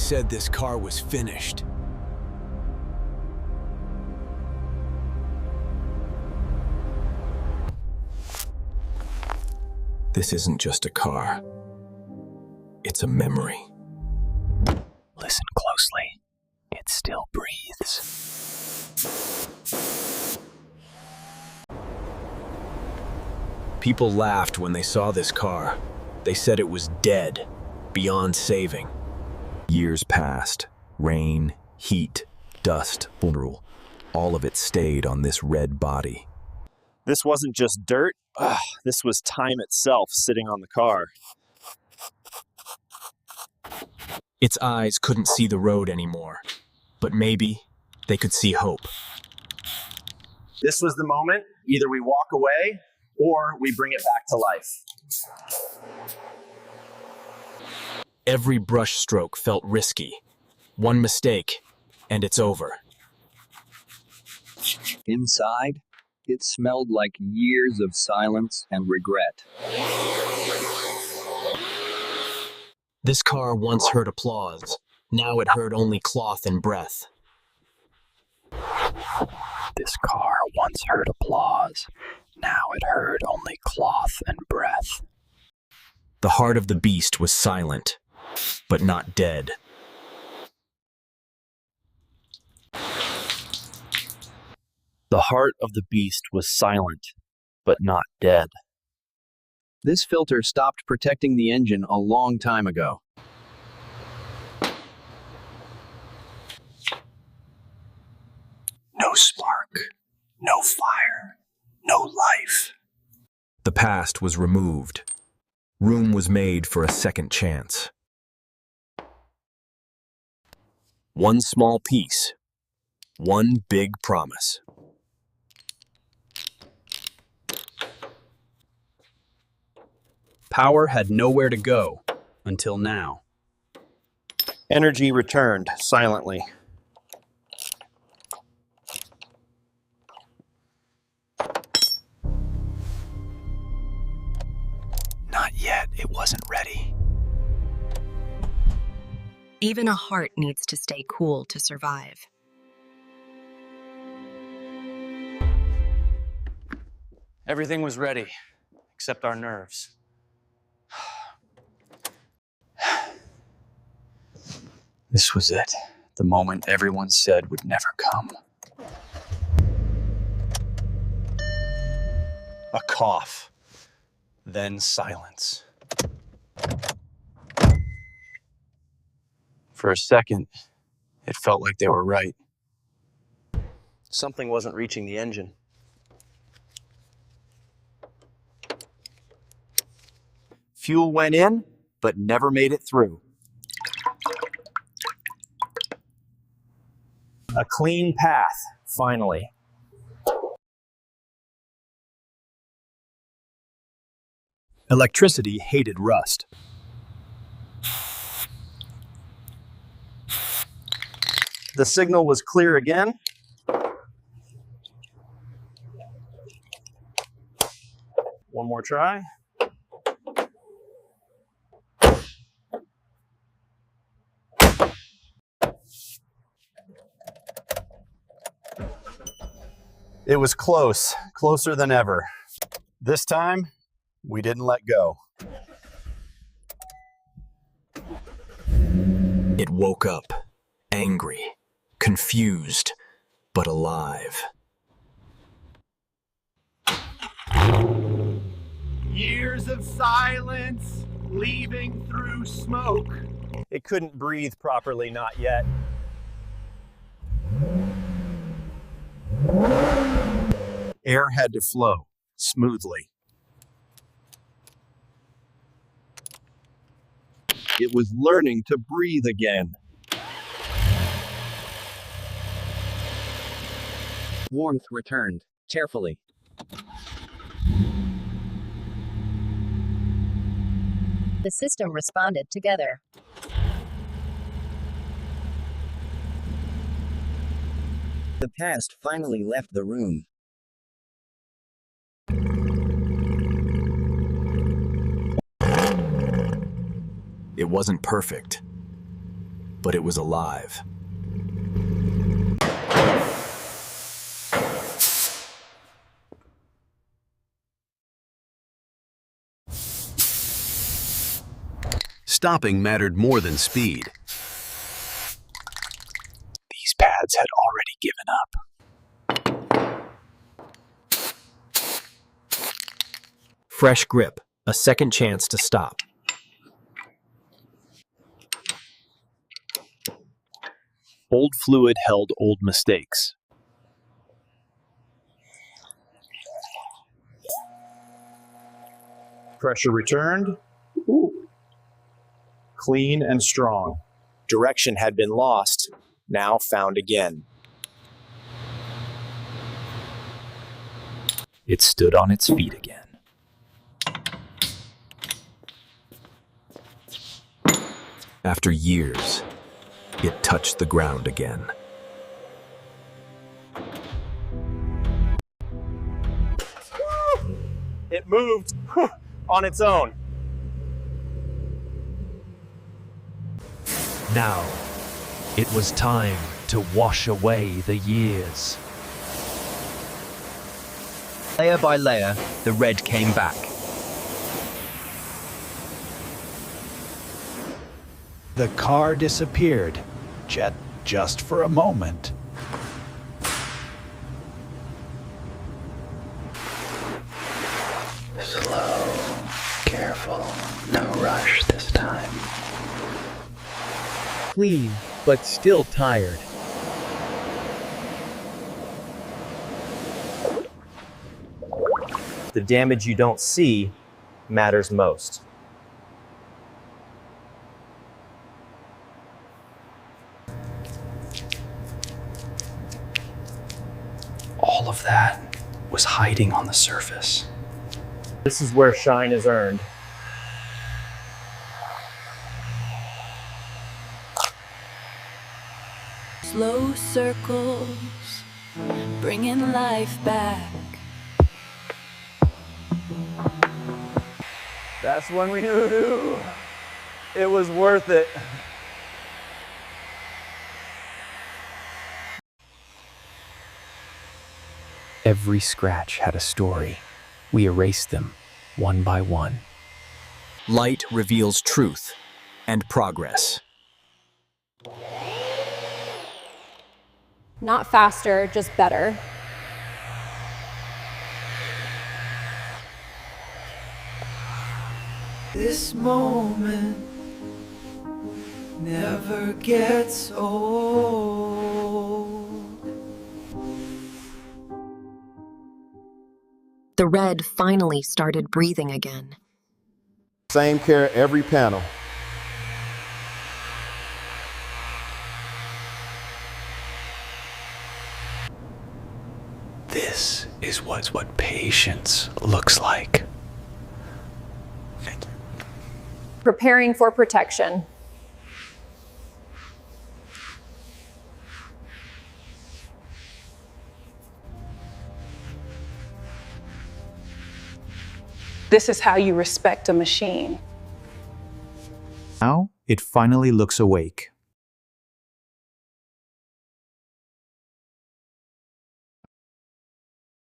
said this car was finished. This isn't just a car. It's a memory. Listen closely. It still breathes. People laughed when they saw this car. They said it was dead, beyond saving. Years passed. Rain, heat, dust, rule. All of it stayed on this red body. This wasn't just dirt. This was time itself sitting on the car. Its eyes couldn't see the road anymore, but maybe they could see hope. This was the moment. Either we walk away or we bring it back to life. Every brush stroke felt risky. One mistake, and it's over. Inside, it smelled like years of silence and regret. This car once heard applause. Now it heard only cloth and breath. This car once heard applause. Now it heard only cloth and breath. The heart of the beast was silent, but not dead. The heart of the beast was silent, but not dead. This filter stopped protecting the engine a long time ago. No spark, no fire, no life. The past was removed. Room was made for a second chance. One small piece. One big promise. Power had nowhere to go until now. Energy returned silently. Not yet, it wasn't ready. Even a heart needs to stay cool to survive. Everything was ready, except our nerves. This was it. The moment everyone said would never come. A cough. Then silence. For a second, it felt like they were right. Something wasn't reaching the engine. Fuel went in, but never made it through. A clean path, finally. Electricity hated rust. The signal was clear again. One more try. It was close, closer than ever. This time, we didn't let go. It woke up, angry, confused, but alive. Years of silence, leaving through smoke. It couldn't breathe properly, not yet. Air had to flow smoothly. It was learning to breathe again. Warmth returned, carefully. The system responded together. The past finally left the room. It wasn't perfect, but it was alive. Stopping mattered more than speed. These pads had already given up. Fresh grip, a second chance to stop. Old fluid held old mistakes. Pressure returned. Ooh. Clean and strong. Direction had been lost, now found again. It stood on its feet again. After years, it touched the ground again. It moved on its own. Now, it was time to wash away the years. Layer by layer, the red came back. The car disappeared, just for a moment. Slow, careful, no rush this time. Clean, but still tired. The damage you don't see matters most. All of that was hiding on the surface. This is where shine is earned. Slow circles, bringing life back. That's when we knew it was worth it. Every scratch had a story. We erased them, one by one. Light reveals truth and progress. Not faster, just better. This moment never gets old. The red finally started breathing again. Same care every panel. This is what patience looks like. Preparing for protection. This is how you respect a machine. Now, it finally looks awake.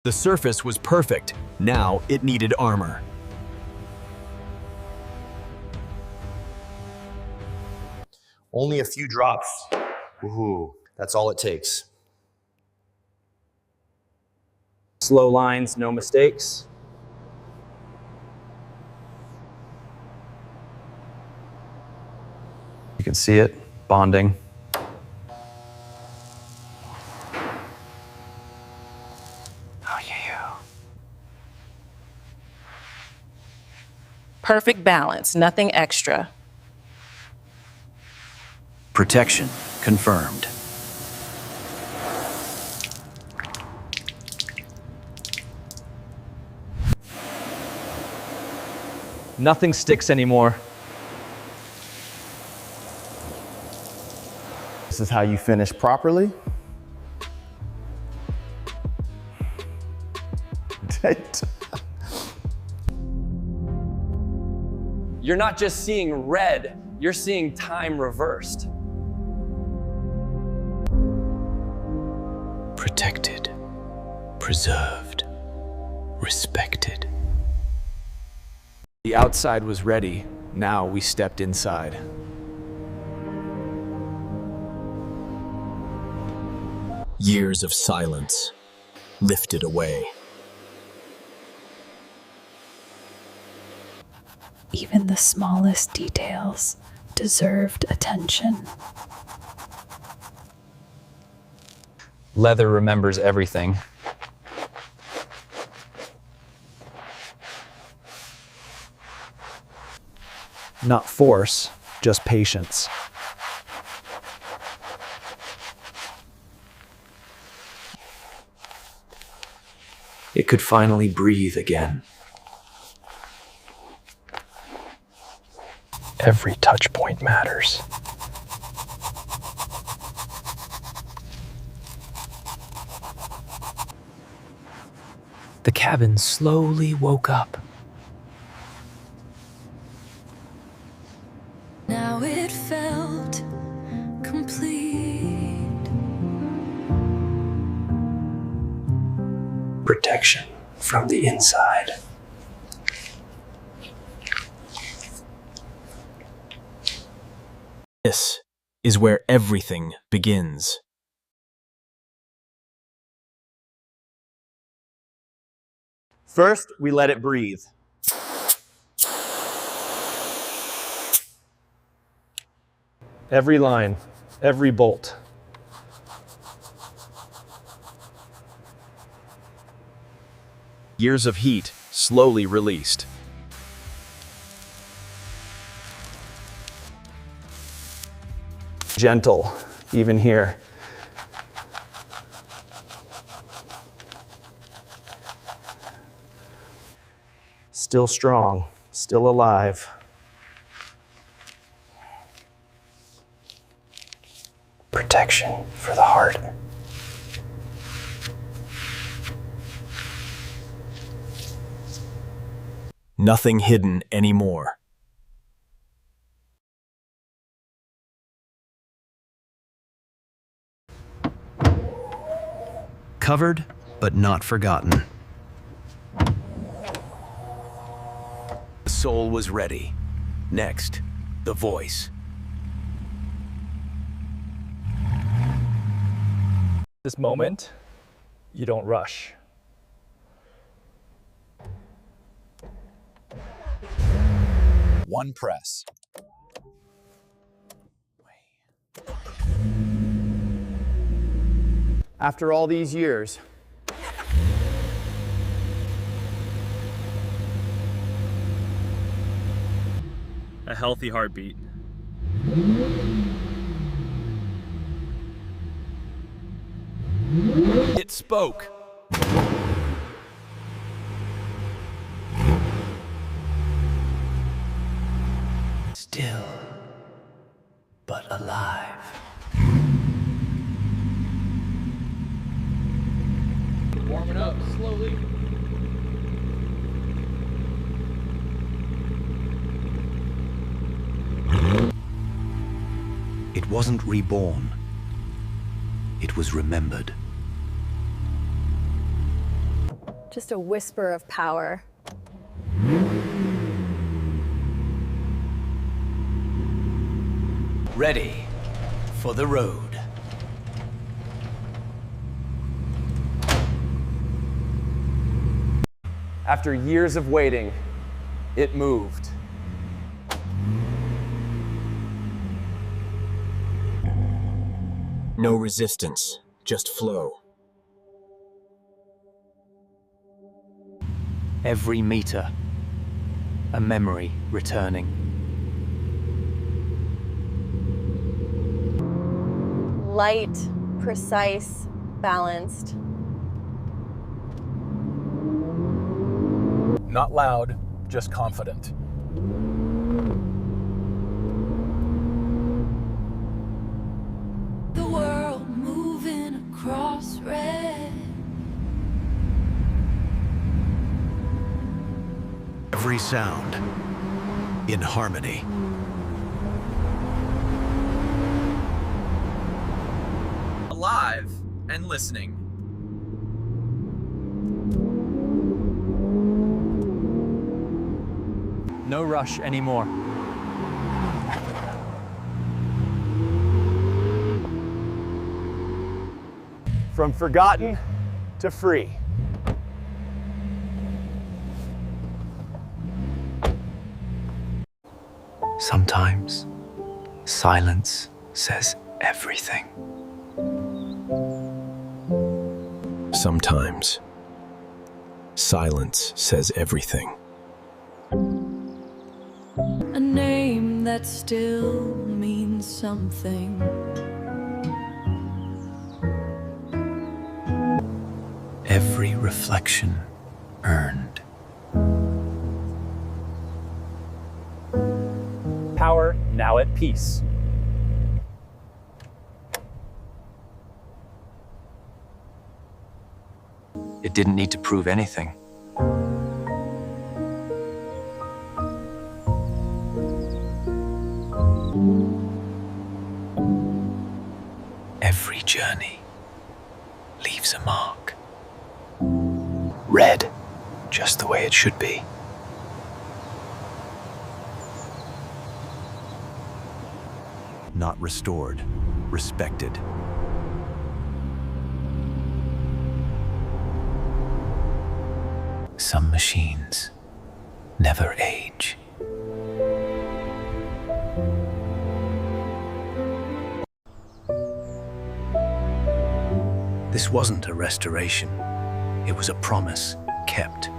The surface was perfect. Now it needed armor. Only a few drops. Woohoo, that's all it takes. Slow lines, no mistakes. You can see it, bonding. Oh, yeah. Perfect balance, nothing extra. Protection confirmed. Nothing sticks anymore. This is how you finish properly. You're not just seeing red, you're seeing time reversed. protected, preserved, respected. The outside was ready. Now we stepped inside. Years of silence lifted away. Even the smallest details deserved attention. Leather remembers everything. Not force, just patience. It could finally breathe again. Every touch point matters. The cabin slowly woke up. Now it felt complete. Protection from the inside. This is where everything begins. First, we let it breathe. Every line, every bolt. Years of heat slowly released. Gentle, even here. Still strong, still alive. Protection for the heart. Nothing hidden anymore. Covered, but not forgotten. The soul was ready. Next, the voice. This moment, you don't rush. One press. After all these years, a healthy heartbeat. It spoke. Still, but alive. Warming up slowly. It wasn't reborn. It was remembered. Just a whisper of power. Ready for the road. After years of waiting, it moved. No resistance, just flow. Every meter, a memory returning. Light, precise, balanced. Not loud, just confident. The world moving across red. Every sound in harmony. Alive and listening. No rush anymore. From forgotten to free. Sometimes, silence says everything. Sometimes, silence says everything. A name that still means something. Every reflection earned. Power now at peace. It didn't need to prove anything. Every journey leaves a mark. Red, just the way it should be. Not restored, respected. Some machines never age. This wasn't a restoration. It was a promise kept.